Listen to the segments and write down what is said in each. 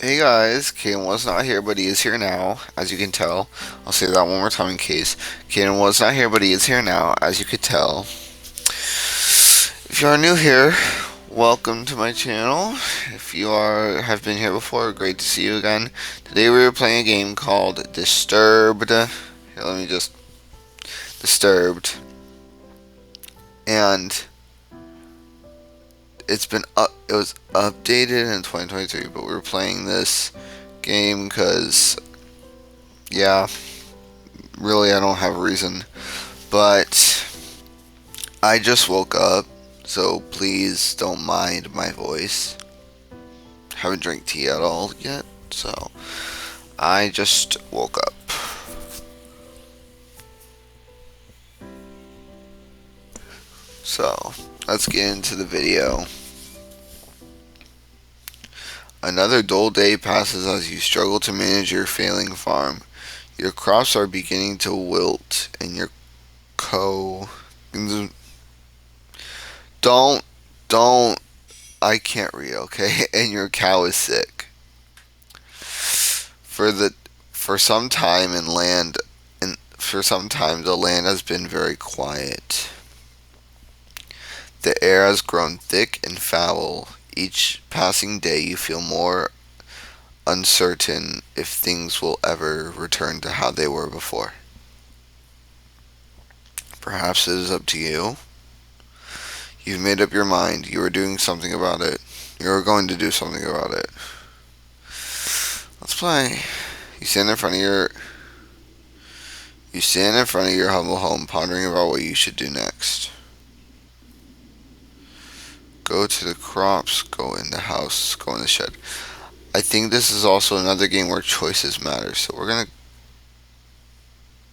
Hey guys, Kaden was not here, but he is here now, as you can tell. I'll say that one more time in case. Kaden was not here, but he is here now, as you could tell. If you are new here, welcome to my channel. If you have been here before, great to see you again. Today we are playing a game called Disturbed. Here, let me just Disturbed, and it was updated in 2023, but we were playing this game because yeah, really I don't have a reason, but I just woke up, so please don't mind my voice. Haven't drank tea at all yet, so I just woke up. So let's get into the video. Another dull day passes as you struggle to manage your failing farm. Your crops are beginning to wilt, and your co. Don't, don't. I can't read, okay? And your cow is sick. For some time in land, and for some time the land has been very quiet. The air has grown thick and foul. Each passing day you feel more uncertain if things will ever return to how they were before. Perhaps it is up to you. You've made up your mind. You are doing something about it. You are going to do something about it. Let's play. You stand in front of your humble home, pondering about what you should do next. Go to the crops, go in the house, go in the shed. I think this is also another game where choices matter, so we're gonna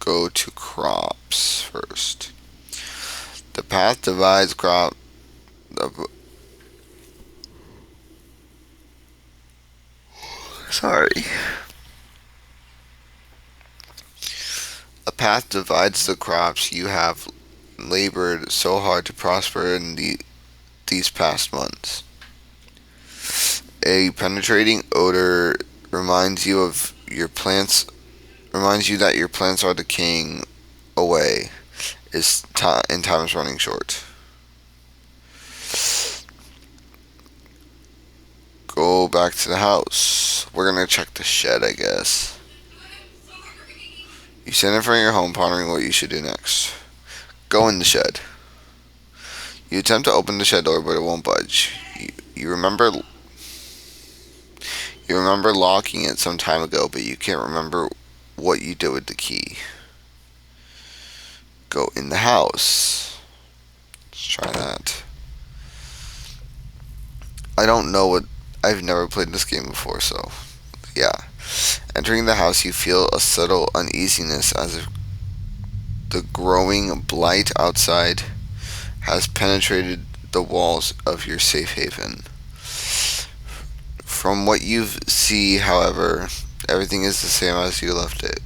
go to crops first. The path divides crop. Sorry. A path divides the crops you have labored so hard to prosper in these past months. A penetrating odor reminds you that your plants are decaying away. And time is running short. Go back to the house. We're gonna check the shed, I guess. You stand in front of your home, pondering what you should do next. Go in the shed. You attempt to open the shed door, but it won't budge. You remember locking it some time ago, but you can't remember what you did with the key. Go in the house. Let's try that. I don't know what. I've never played this game before, so yeah. Entering the house, you feel a subtle uneasiness as if the growing blight outside has penetrated the walls of your safe haven. From what you see, however, everything is the same as you left it.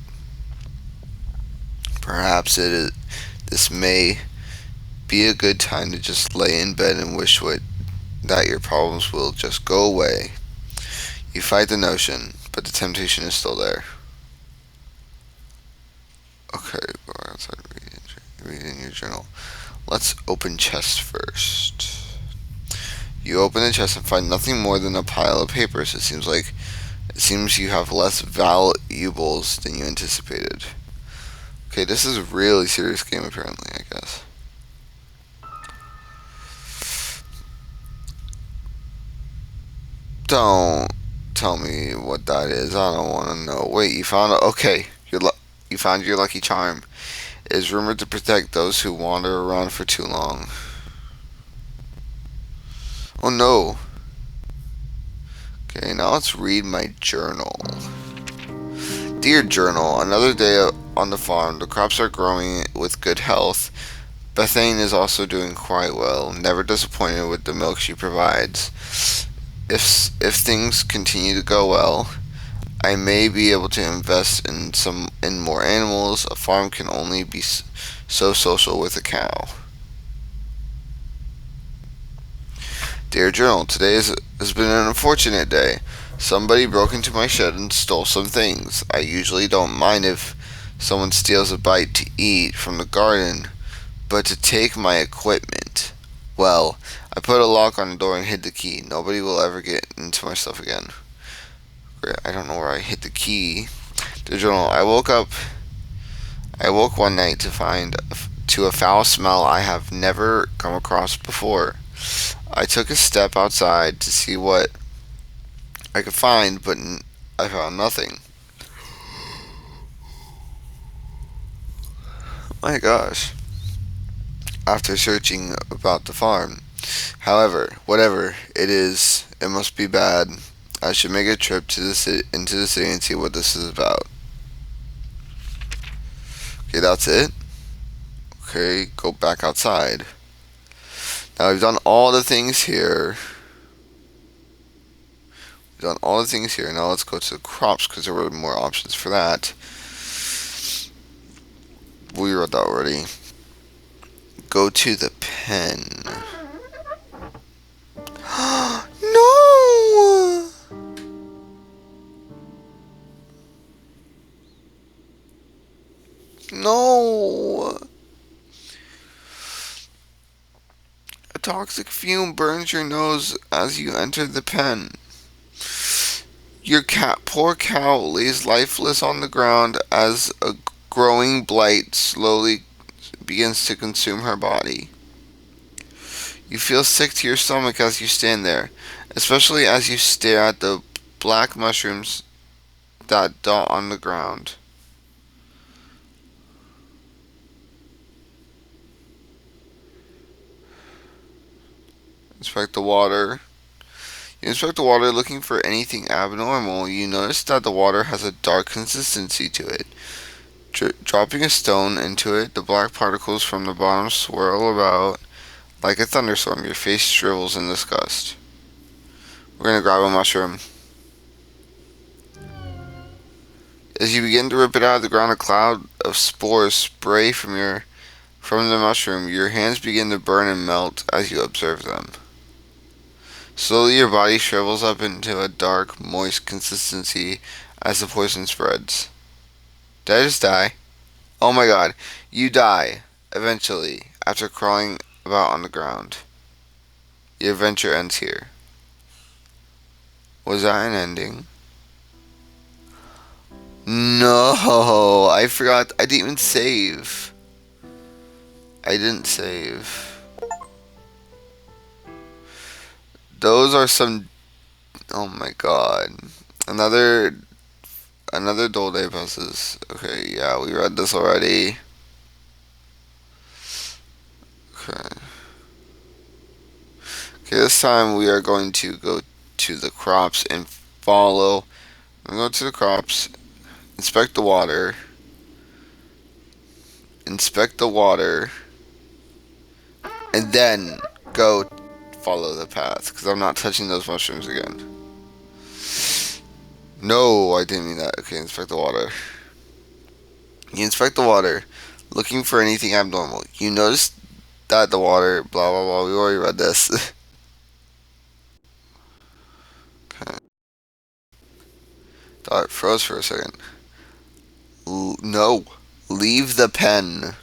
Perhaps this may be a good time to just lay in bed and wish that your problems will just go away. You fight the notion, but the temptation is still there. Okay, go outside, read in your journal. Let's open chest first. You open the chest and find nothing more than a pile of papers. It seems you have less valuables than you anticipated. Okay, this is a really serious game apparently, I guess. Don't tell me what that is. I don't want to know. Wait, you found it? Okay, you found your lucky charm. It is rumored to protect those who wander around for too long. Oh no. Okay, now let's read my journal. Dear Journal, another day on the farm. The crops are growing with good health. Bethane is also doing quite well, never disappointed with the milk she provides. If things continue to go well, I may be able to invest in more animals. A farm can only be so social with a cow. Dear Journal, today has been an unfortunate day. Somebody broke into my shed and stole some things. I usually don't mind if someone steals a bite to eat from the garden, but to take my equipment. Well, I put a lock on the door and hid the key. Nobody will ever get into my stuff again. I don't know where I hid the key. The journal. I woke one night to a foul smell I have never come across before. I took a step outside to see what I could find, but I found nothing. My gosh. After searching about the farm. However, whatever it is, it must be bad. I should make a trip to into the city and see what this is about. Okay, that's it. Okay, go back outside. Now we've done all the things here. We've done all the things here. Now let's go to the crops because there were more options for that. We read that already. Go to the pen. No! No! A toxic fume burns your nose as you enter the pen. Poor cow lays lifeless on the ground as a growing blight slowly begins to consume her body. You feel sick to your stomach as you stand there, especially as you stare at the black mushrooms that dot on the ground. Inspect the water. You inspect the water looking for anything abnormal. You notice that the water has a dark consistency to it. Dropping a stone into it, the black particles from the bottom swirl about like a thunderstorm. Your face shrivels in disgust. We're gonna grab a mushroom. As you begin to rip it out of the ground, a cloud of spores spray from the mushroom. Your hands begin to burn and melt as you observe them. Slowly, your body shrivels up into a dark, moist consistency as the poison spreads. Did I just die? Oh my god. You die, eventually, after crawling about on the ground. Your adventure ends here. Was that an ending? No, I forgot. I didn't even save. I didn't save. Those are some. Oh my god. Another. Another Dole Day passes. Okay, yeah, we read this already. Okay. Okay, this time we are going to go to the crops and follow. I'm going to go to the crops, inspect the water, inspect the water, and then go follow the path because I'm not touching those mushrooms again. No, I didn't mean that. Okay, inspect the water. You inspect the water, looking for anything abnormal. You notice that the water, blah blah blah. We already read this. Okay. Thought it froze for a second. No, leave the pen.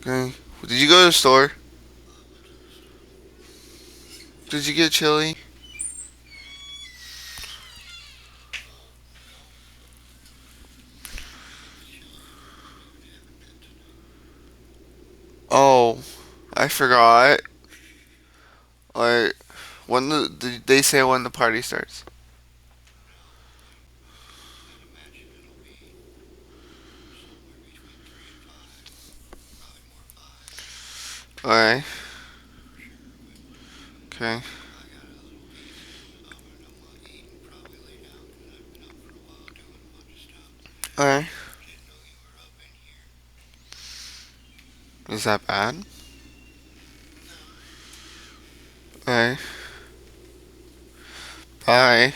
Okay. Did you go to the store? Did you get chili? Oh, I forgot. Like, did they say when the party starts? Alright. Okay. Alright. Is that bad? Alright. Bye.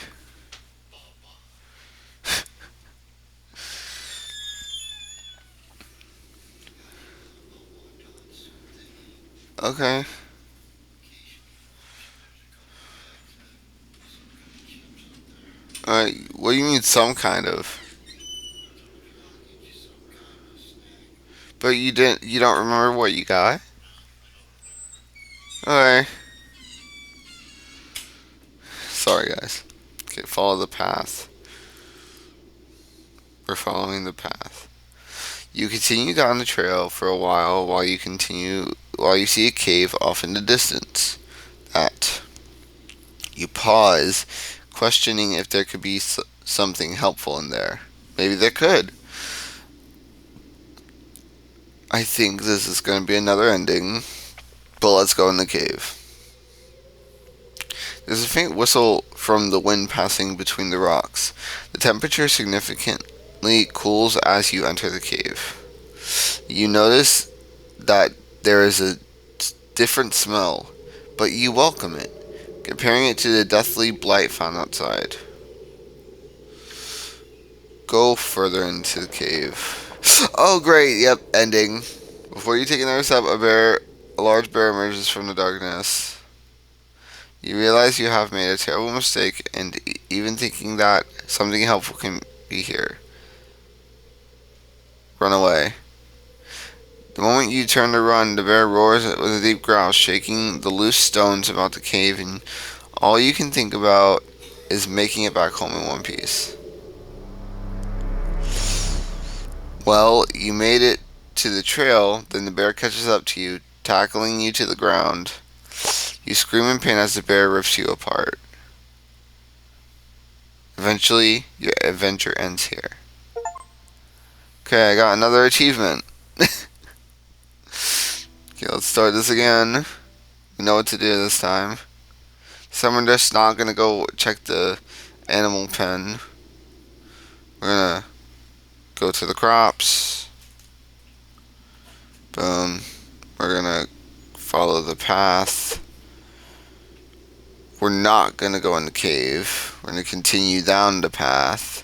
Okay. What do you mean some kind of? But you don't remember what you got? Okay. Sorry guys. Okay, follow the path. We're following the path. You continue down the trail for a while while you see a cave off in the distance. That you pause, questioning if there could be something helpful in there. Maybe there could. I think this is going to be another ending, but let's go in the cave. There's a faint whistle from the wind passing between the rocks. The temperature significantly cools as you enter the cave. You notice that there is a different smell, but you welcome it, comparing it to the deathly blight found outside. Go further into the cave. Oh, great! Yep, ending. Before you take another step, a large bear emerges from the darkness. You realize you have made a terrible mistake, and even thinking that something helpful can be here. Run away. The moment you turn to run, the bear roars with a deep growl, shaking the loose stones about the cave, and all you can think about is making it back home in one piece. Well, you made it to the trail, then the bear catches up to you, tackling you to the ground. You scream in pain as the bear rips you apart. Eventually, your adventure ends here. Okay, I got another achievement. Okay, let's start this again. We know what to do this time. So we're just not gonna go check the animal pen. We're gonna go to the crops. Boom. We're gonna follow the path. We're not gonna go in the cave. We're gonna continue down the path.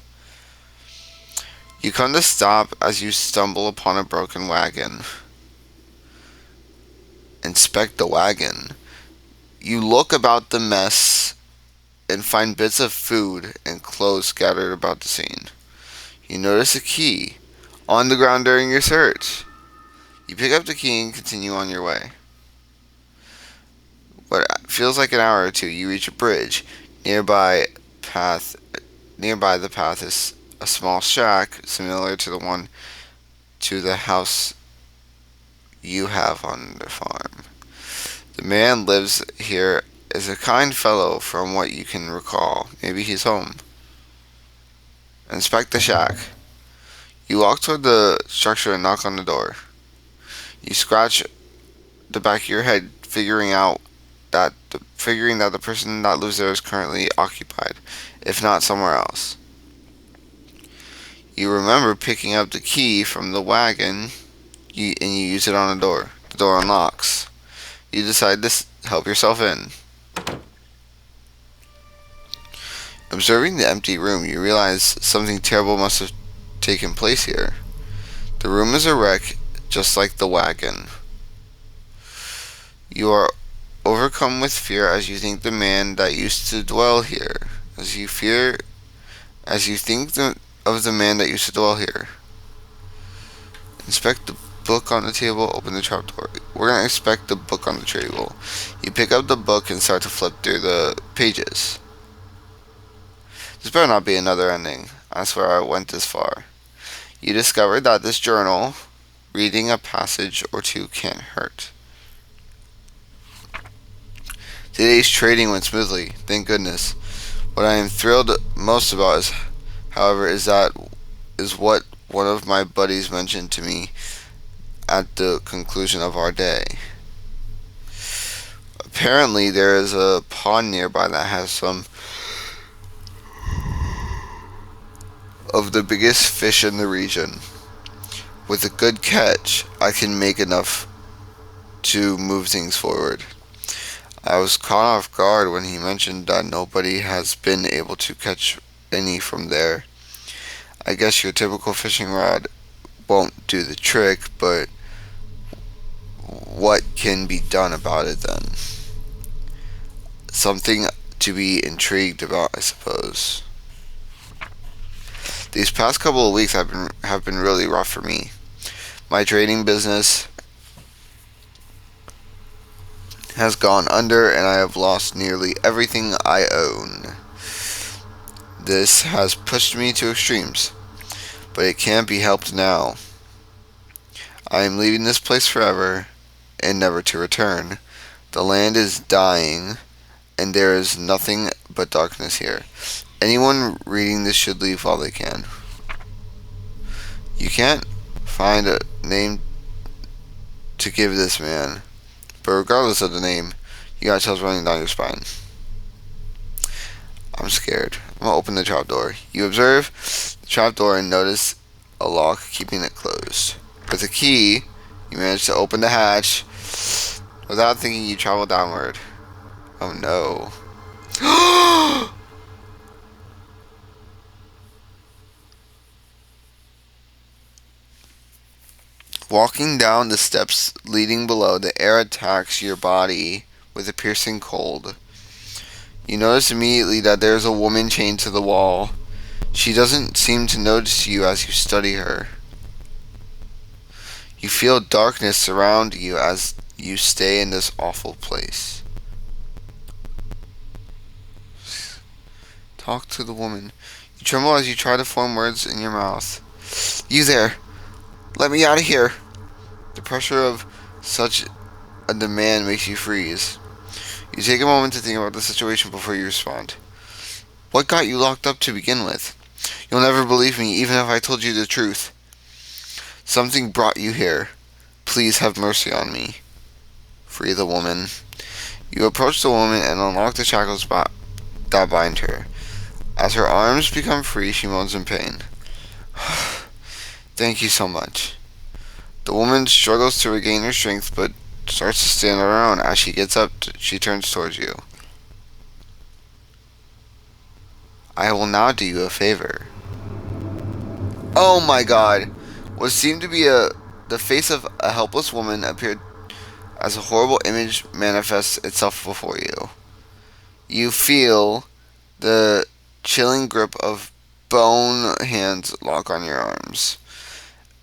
You come to stop as you stumble upon a broken wagon. Inspect the wagon. You look about the mess and find bits of food and clothes scattered about the scene. You notice a key on the ground during your search. You pick up the key and continue on your way. What feels like an hour or two, you reach a bridge. Nearby the path is a small shack similar to the house you have on the farm. The man lives here is a kind fellow from what you can recall. Maybe he's home. Inspect the shack. You walk toward the structure and knock on the door. You scratch the back of your head, figuring that the person that lives there is currently occupied, if not somewhere else. You remember picking up the key from the wagon, and you use it on the door. The door unlocks. You decide to help yourself in. Observing the empty room, you realize something terrible must have taken place here. The room is a wreck, just like the wagon. You are overcome with fear as you think the man that used to dwell here. As you think of the man that used to dwell here. Inspect the book on the table, open the trapdoor. We're going to inspect the book on the table. You pick up the book and start to flip through the pages. This better not be another ending. I swear I went this far. You discover that this journal, reading a passage or two can't hurt. Today's trading went smoothly, thank goodness. What I am thrilled most about is what one of my buddies mentioned to me at the conclusion of our day. Apparently there is a pond nearby that has some of the biggest fish in the region. With a good catch, I can make enough to move things forward. I was caught off guard when he mentioned that nobody has been able to catch any from there. I guess your typical fishing rod won't do the trick, but what can be done about it then? Something to be intrigued about, I suppose. These past couple of weeks have been really rough for me. My trading business has gone under and I have lost nearly everything I own. This has pushed me to extremes, but it can't be helped now. I am leaving this place forever and never to return. The land is dying and there is nothing but darkness here. Anyone reading this should leave while they can. You can't find a name to give this man, but regardless of the name, you got chills running down your spine. I'm scared. I'm gonna open the trapdoor. You observe the trapdoor and notice a lock keeping it closed. With a key, you manage to open the hatch. Without thinking, you travel downward. Oh no. Walking down the steps leading below, the air attacks your body with a piercing cold. You notice immediately that there's a woman chained to the wall. She doesn't seem to notice you as you study her. You feel darkness surround you as you stay in this awful place. Talk to the woman. You tremble as you try to form words in your mouth. You there! Let me out of here! The pressure of such a demand makes you freeze. You take a moment to think about the situation before you respond. What got you locked up to begin with? You'll never believe me, even if I told you the truth. Something brought you here. Please have mercy on me. Free the woman. You approach the woman and unlock the shackles that bind her. As her arms become free, she moans in pain. Thank you so much. The woman struggles to regain her strength, but starts to stand on her own. As she gets up, she turns towards you. I will now do you a favor. Oh my god! What seemed to be the face of a helpless woman appeared as a horrible image manifests itself before you. You feel the chilling grip of bone hands lock on your arms.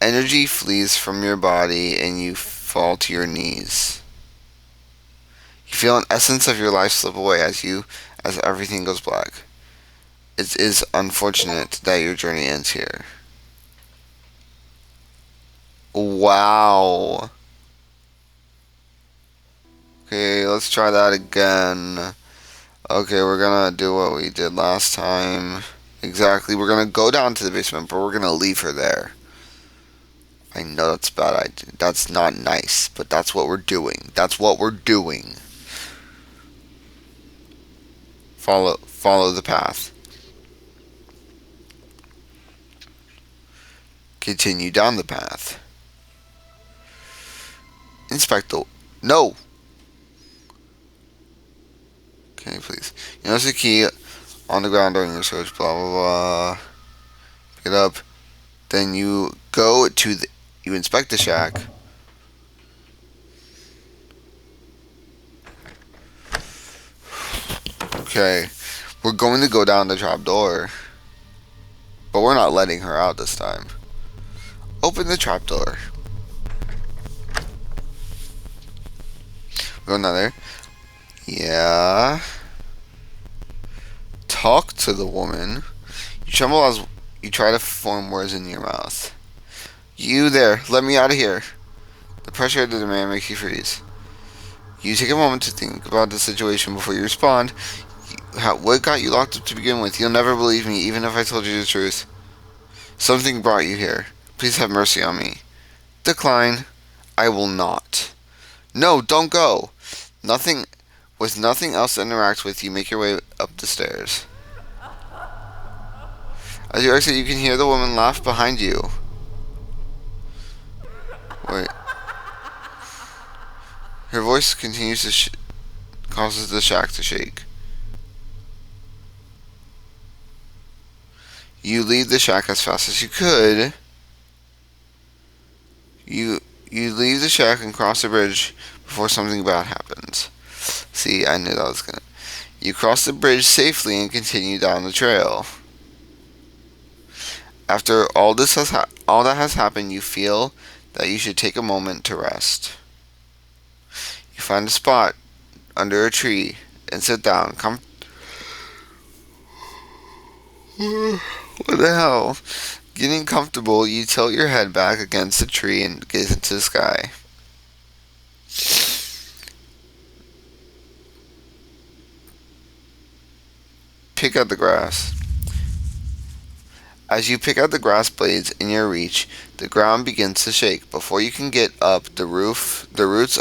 Energy flees from your body and you fall to your knees. You feel an essence of your life slip away as everything goes black. It is unfortunate that your journey ends here. Wow. Okay, let's try that again. Okay, we're gonna do what we did last time. Exactly, we're gonna go down to the basement, but we're gonna leave her there. I know that's bad. That's not nice, but that's what we're doing. That's what we're doing. Follow the path. Continue down the path. Inspect the... No! Okay, please. You notice the key on the ground during your search, blah, blah, blah. Pick it up. Then you go to the... You inspect the shack. Okay. We're going to go down the trap door. But we're not letting her out this time. Open the trap door. We're going down there. Yeah. Talk to the woman. You tremble as you try to form words in your mouth. You there, let me out of here. The pressure of the demand makes you freeze. You take a moment to think about the situation before you respond. What got you locked up to begin with? You'll never believe me, even if I told you the truth. Something brought you here. Please have mercy on me. Decline. I will not. No, don't go. With nothing else to interact with, you make your way up the stairs. As you exit, you can hear the woman laugh behind you. Wait. Her voice continues to causes the shack to shake. You leave the shack as fast as you could. You leave the shack and cross the bridge before something bad happens. See, I knew that was gonna... You cross the bridge safely and continue down the trail. After all that has happened, you feel that you should take a moment to rest. You find a spot under a tree and sit down. What the hell? Getting comfortable, you tilt your head back against the tree and gaze into the sky. Pick at the grass. As you pick out the grass blades in your reach, the ground begins to shake. Before you can get up, the roots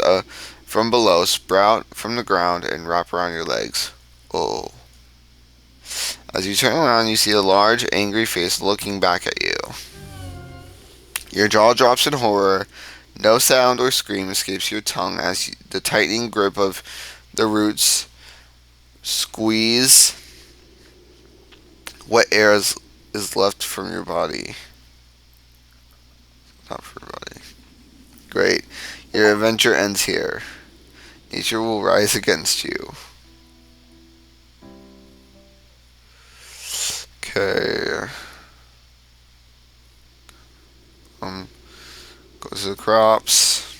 from below sprout from the ground and wrap around your legs. Oh. As you turn around, you see a large, angry face looking back at you. Your jaw drops in horror. No sound or scream escapes your tongue as the tightening grip of the roots squeeze what air is left from your body. Not for your body. Great. Your adventure ends here. Nature will rise against you. Okay. Go to the crops.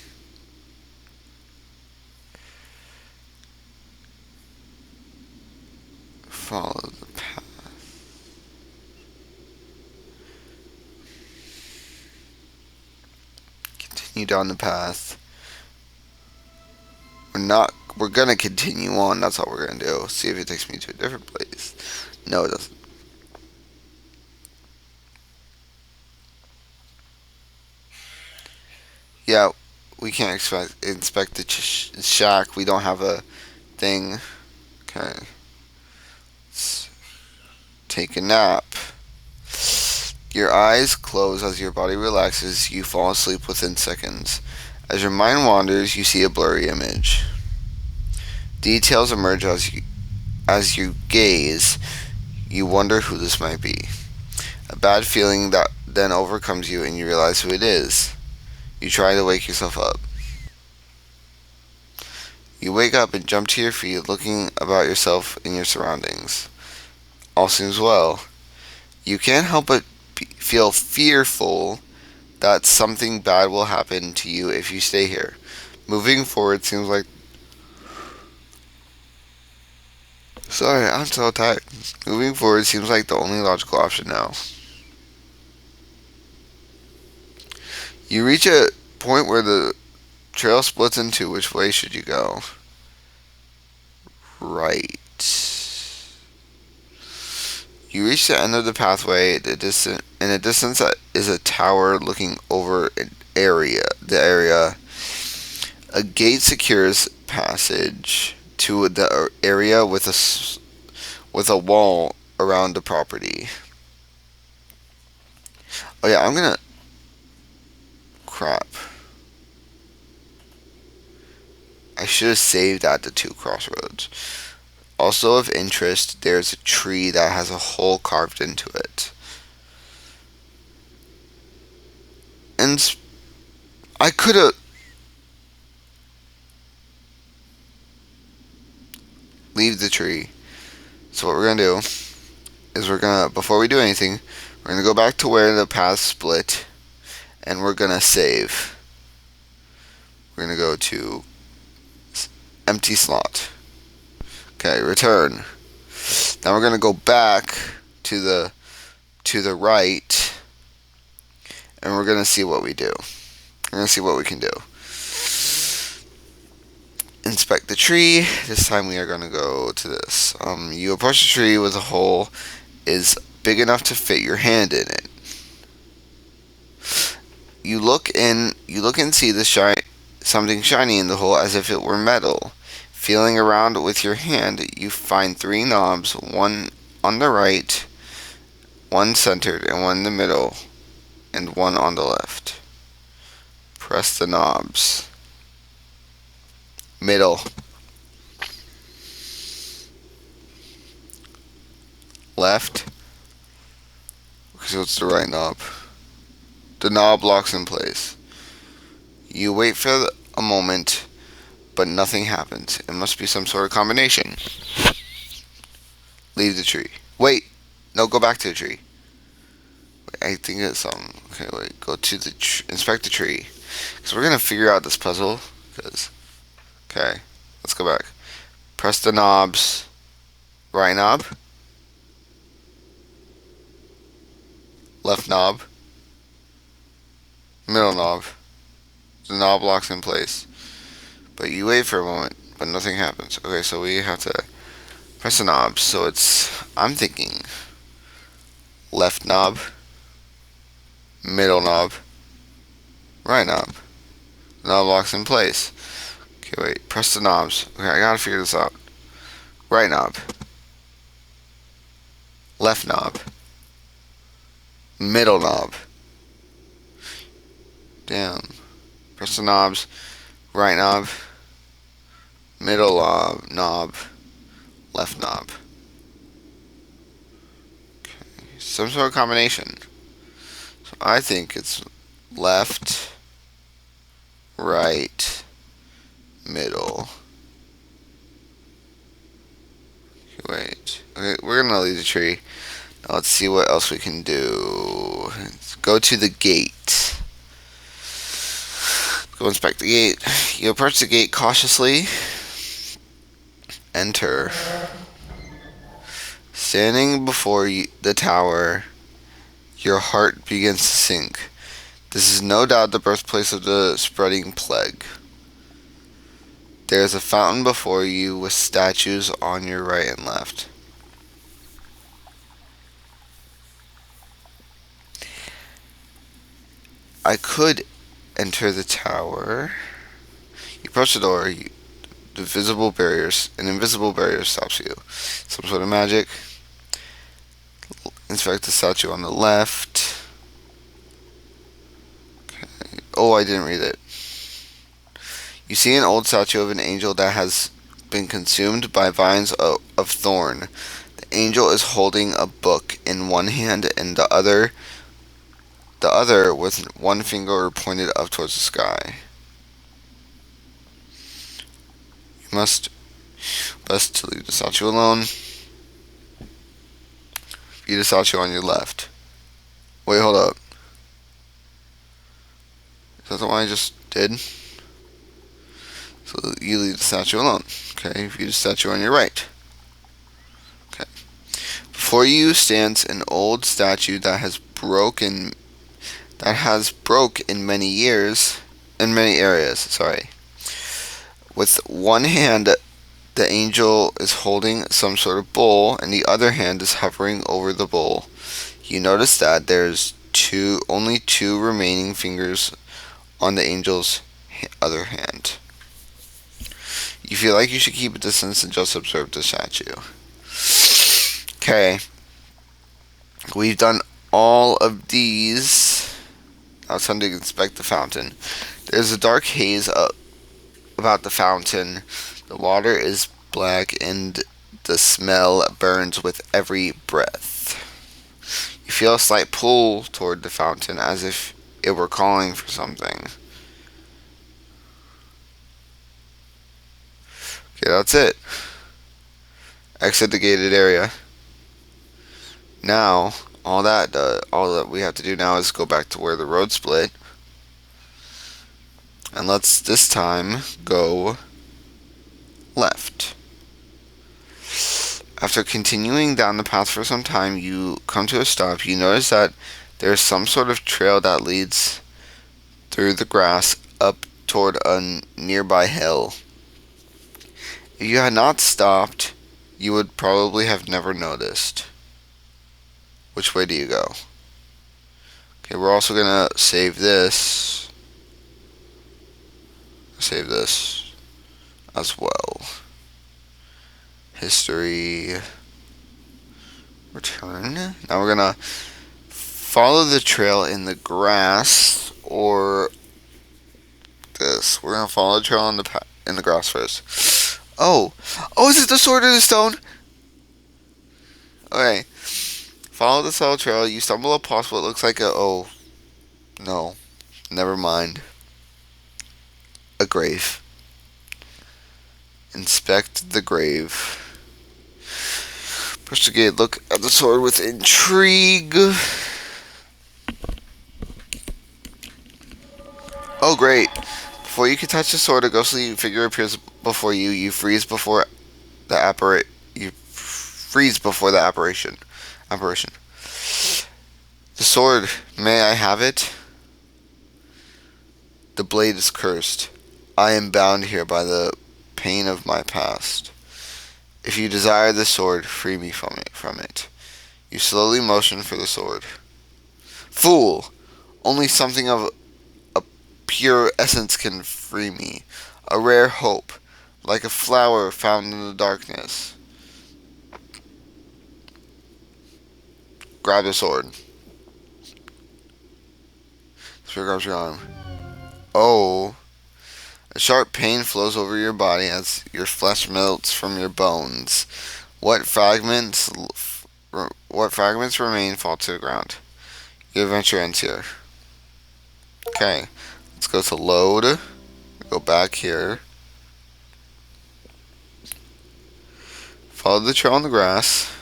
Follow the path. Continue down the path. We're gonna continue on, that's all we're gonna do. See if it takes me to a different place. No, it doesn't. Yeah, we can't inspect the shack. We don't have a thing. Okay. Let's take a nap. Your eyes close as your body relaxes. You fall asleep within seconds. As your mind wanders, you see a blurry image. Details emerge as you gaze. You wonder who this might be. A bad feeling that then overcomes you and you realize who it is. You try to wake yourself up. You wake up and jump to your feet, looking about yourself and your surroundings. All seems well. You can't help but feel fearful that something bad will happen to you if you stay here. Moving forward seems like... Sorry, I'm so tired. Moving forward seems like the only logical option now. You reach a point where the trail splits in two. Which way should you go? Right. You reach the end of the pathway. In the distance is a tower looking over the area. A gate secures passage to the area with a wall around the property. Oh yeah, I'm gonna... Crap. I should have saved at the two crossroads. Also of interest, there's a tree that has a hole carved into it. And I could have... Leave the tree. So what we're going to do is before we do anything, we're going to go back to where the paths split. And we're going to save. We're going to go to empty slot. Okay, return. Now we're going to go back to the right, and we're going to see what we do. We're going to see what we can do. Inspect the tree. This time we are going to go to this. You approach the tree with a hole is big enough to fit your hand in it. You look and see something shiny in the hole as if it were metal. Feeling around with your hand, you find 3 knobs, one on the right, one centered, and one in the middle, and one on the left. Press the knobs. Middle. Left. So it's the right knob. The knob locks in place. You wait for a moment, but nothing happens. It must be some sort of combination. Leave the tree. Wait! No, go back to the tree. I think it's okay, wait. Go to the inspect the tree, because we're gonna figure out this puzzle. Because okay, let's go back. Press the knobs. Right knob, left knob, middle knob. The knob locks in place, but you wait for a moment, but nothing happens. Okay, so we have to press the knobs. So I'm thinking left knob, middle knob, right knob. The knob locks in place. Okay, wait. Press the knobs. Okay, I gotta figure this out. Right knob, left knob, middle knob. Damn. Press the knobs. Right knob, middle knob, left knob. Some sort of combination. So I think it's left, right, middle. Wait. Okay, we're gonna leave the tree. Now let's see what else we can do. Let's go to the gate. Go inspect the gate. You approach the gate cautiously. Enter. Standing before the tower, your heart begins to sink. This is no doubt the birthplace of the spreading plague. There is a fountain before you with statues on your right and left. I could enter the tower. You approach the door. An invisible barrier stops you. Some sort of magic. Inspect the statue on the left. Okay. Oh, I didn't read it. You see an old statue of an angel that has been consumed by vines of thorn. The angel is holding a book in one hand and the other with one finger pointed up towards the sky. You must best to leave the statue alone. View the statue on your left. Wait, hold up. Is that the one I just did? So you leave the statue alone. Okay, view the statue on your right. Okay. Before you stands an old statue that has broke in many areas. Sorry. With one hand, the angel is holding some sort of bowl, and the other hand is hovering over the bowl. You notice that there's only two remaining fingers on the angel's other hand. You feel like you should keep a distance and just observe the statue. Okay. We've done all of these. Now it's time to inspect the fountain. There's a dark haze about the fountain. The water is black and the smell burns with every breath. You feel a slight pull toward the fountain as if it were calling for something. Okay, that's it. Exit the gated area. Now, all that we have to do now is go back to where the road split. And let's this time go left. After continuing down the path for some time, you come to a stop. You notice that there's some sort of trail that leads through the grass up toward a nearby hill. If you had not stopped, you would probably have never noticed. Which way do you go? Okay, we're also gonna save this. Save this as well. History. Return. Now we're gonna follow the trail in the grass, or this. We're gonna follow the trail in the grass first. Oh, is it the sword or the stone? Okay. Follow the subtle trail. You stumble upon what looks like no, never mind. A grave. Inspect the grave. Push the gate. Look at the sword with intrigue. Oh, great. Before you can touch the sword, a ghostly figure appears before you. You freeze before the apparition. Apparition. The sword, may I have it? The blade is cursed. I am bound here by the pain of my past. If you desire the sword, free me from it. You slowly motion for the sword. Fool! Only something of a pure essence can free me. A rare hope, like a flower found in the darkness. Grab the sword. Spear grabs your arm. Oh. A sharp pain flows over your body as your flesh melts from your bones. What fragments what fragments remain fall to the ground. Your adventure ends here. Okay. Let's go to load. Go back here. Follow the trail in the grass.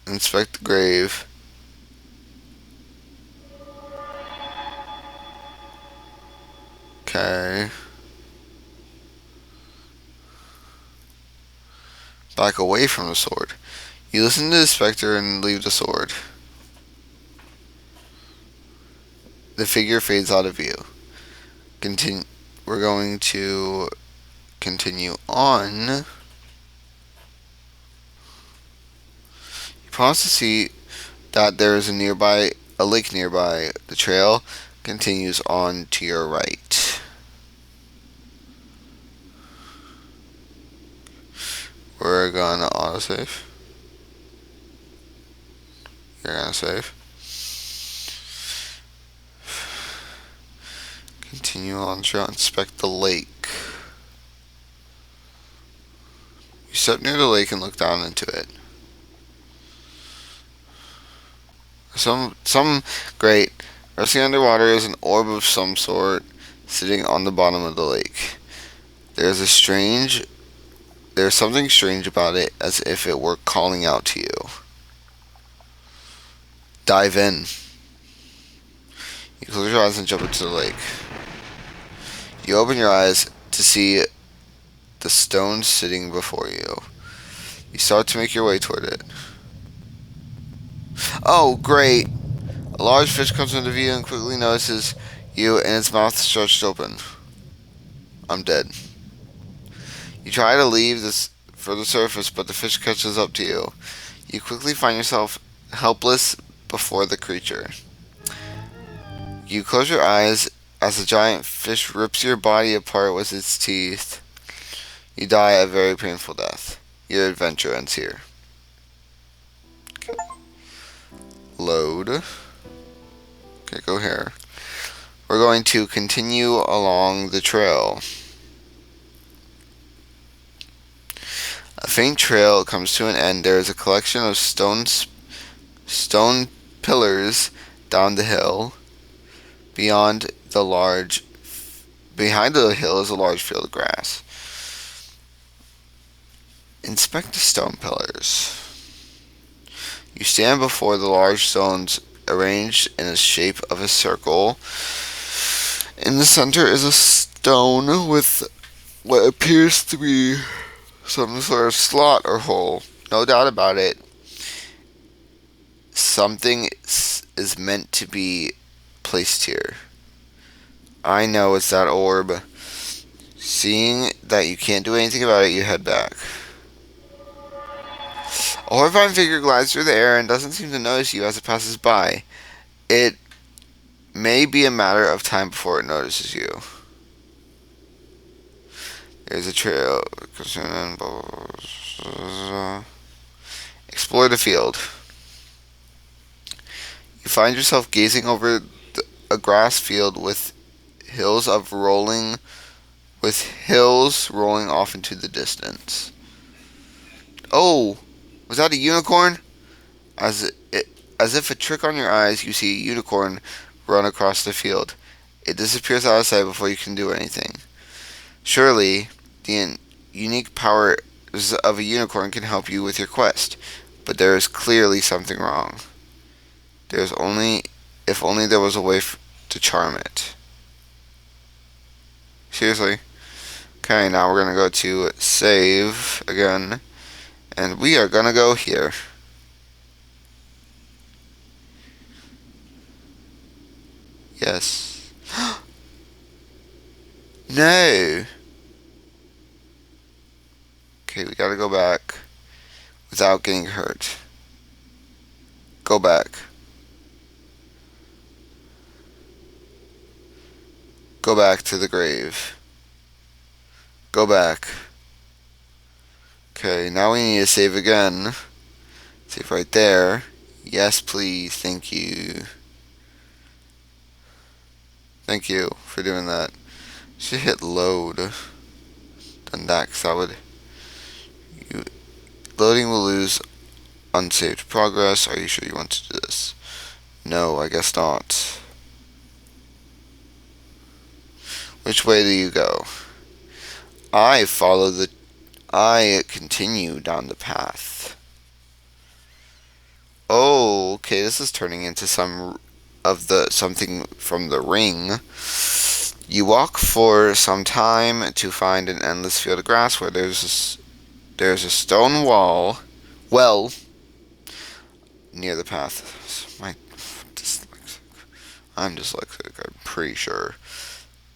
Inspect the grave. Okay. Back away from the sword. You listen to the specter and leave the sword. The figure fades out of view. Continue. We're going to continue on. You pause to see that there is a lake nearby. The trail continues on to your right. We're gonna autosave. You're gonna save. Continue on the trail. Inspect the lake. You step near the lake and look down into it. Some great. Resting underwater is an orb of some sort sitting on the bottom of the lake. There's something strange about it, as if it were calling out to you. Dive in. You close your eyes and jump into the lake. You open your eyes to see the stone sitting before you. You start to make your way toward it. Oh, great! A large fish comes into view and quickly notices you, and its mouth is stretched open. I'm dead. You try to leave this for the surface, but the fish catches up to you. You quickly find yourself helpless before the creature. You close your eyes as the giant fish rips your body apart with its teeth. You die a very painful death. Your adventure ends here. Okay. Load. Okay, go here. We're going to continue along the trail. A faint trail comes to an end. There is a collection of stone pillars down the hill. Behind the hill is a large field of grass. Inspect the stone pillars. You stand before the large stones arranged in the shape of a circle. In the center is a stone with what appears to be some sort of slot or hole. No doubt about it. Something is meant to be placed here. I know it's that orb. Seeing that you can't do anything about it, you head back. A horrifying figure glides through the air and doesn't seem to notice you as it passes by. It may be a matter of time before it notices you. There's a trail. Explore the field. You find yourself gazing over a grass field with hills rolling off into the distance. Oh, was that a unicorn? As if a trick on your eyes, you see a unicorn run across the field. It disappears out of sight before you can do anything. Surely, the unique powers of a unicorn can help you with your quest, but there is clearly something wrong. There's only If only there was a way to charm it. Seriously. Okay, now we're gonna go to save again. And we are gonna go here. Yes. No! Okay, we gotta go back without getting hurt. Go back. Go back to the grave. Go back. Okay, now we need to save again. Save right there. Yes, please. Thank you. Thank you for doing that. Should hit load. Done that, because that would... Loading will lose unsaved progress. Are you sure you want to do this? No, I guess not. Which way do you go? I continue down the path. Oh, okay, this is turning into something from the ring. You walk for some time to find an endless field of grass where there's a stone well, near the path. I'm dyslexic, I'm pretty sure.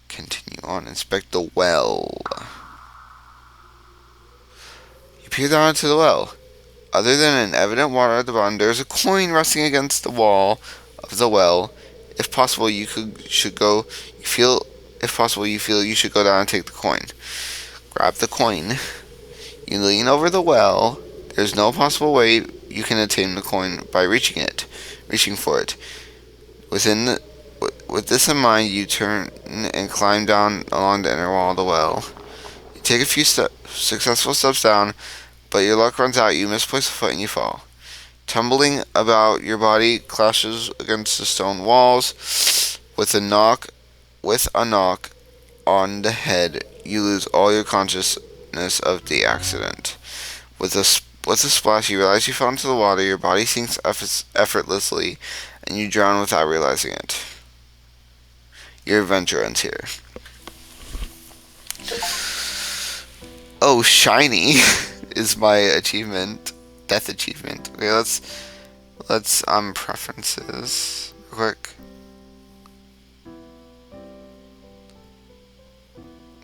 Continue on. Inspect the well. You peer down into the well. Other than an evident water at the bottom, there is a coin resting against the wall of the well. If possible, you should go. If possible, you feel you should go down and take the coin. Grab the coin. You lean over the well. There's no possible way you can attain the coin by reaching for it. With this in mind, you turn and climb down along the inner wall of the well. You take a few successful steps down, but your luck runs out. You misplace a foot and you fall. Tumbling about, your body clashes against the stone walls. With a knock on the head, you lose all your consciousness of the accident. With a splash, you realize you fell into the water. Your body sinks effortlessly, and you drown without realizing it. Your adventure ends here. Oh, shiny is my achievement. Death achievement. Okay, let's preferences real quick.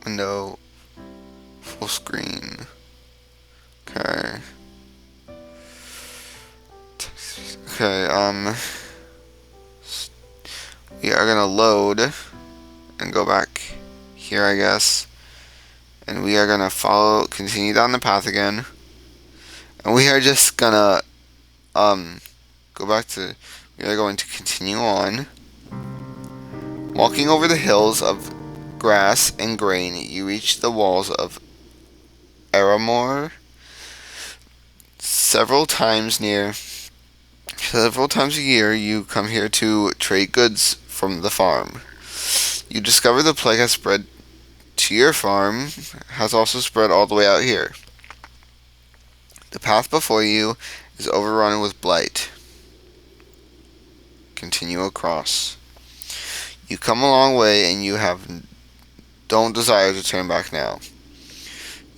Window full screen. Okay. Okay, we are gonna load and go back here, I guess. And we are gonna continue down the path again. And we are just gonna we are going to continue on. Walking over the hills of grass and grain, you reach the walls of Aramor. Several times a year, you come here to trade goods from the farm. You discover the plague has spread to your farm, has also spread all the way out here. The path before you is overrun with blight. Continue across. You come a long way and you don't desire to turn back now.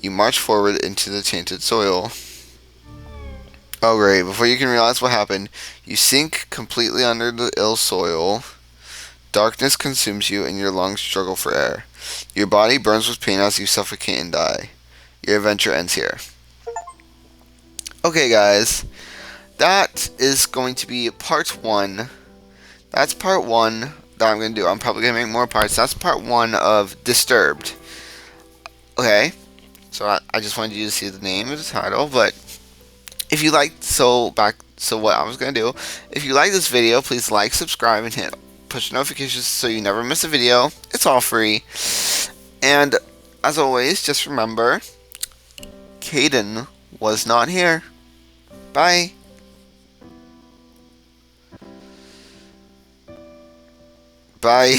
You march forward into the tainted soil. Oh great, before you can realize what happened, you sink completely under the ill soil. Darkness consumes you and your lungs struggle for air. Your body burns with pain as you suffocate and die. Your adventure ends here. Okay guys, that is going to be part 1. That's part 1 that I'm going to do. I'm probably going to make more parts. That's part 1 of Disturbed. Okay, so I just wanted you to see the name of the title, but if you liked, so what I was going to do, if you like this video, please like, subscribe, and hit push notifications so you never miss a video. It's all free. And as always, just remember, Caden was not here. Bye. Bye.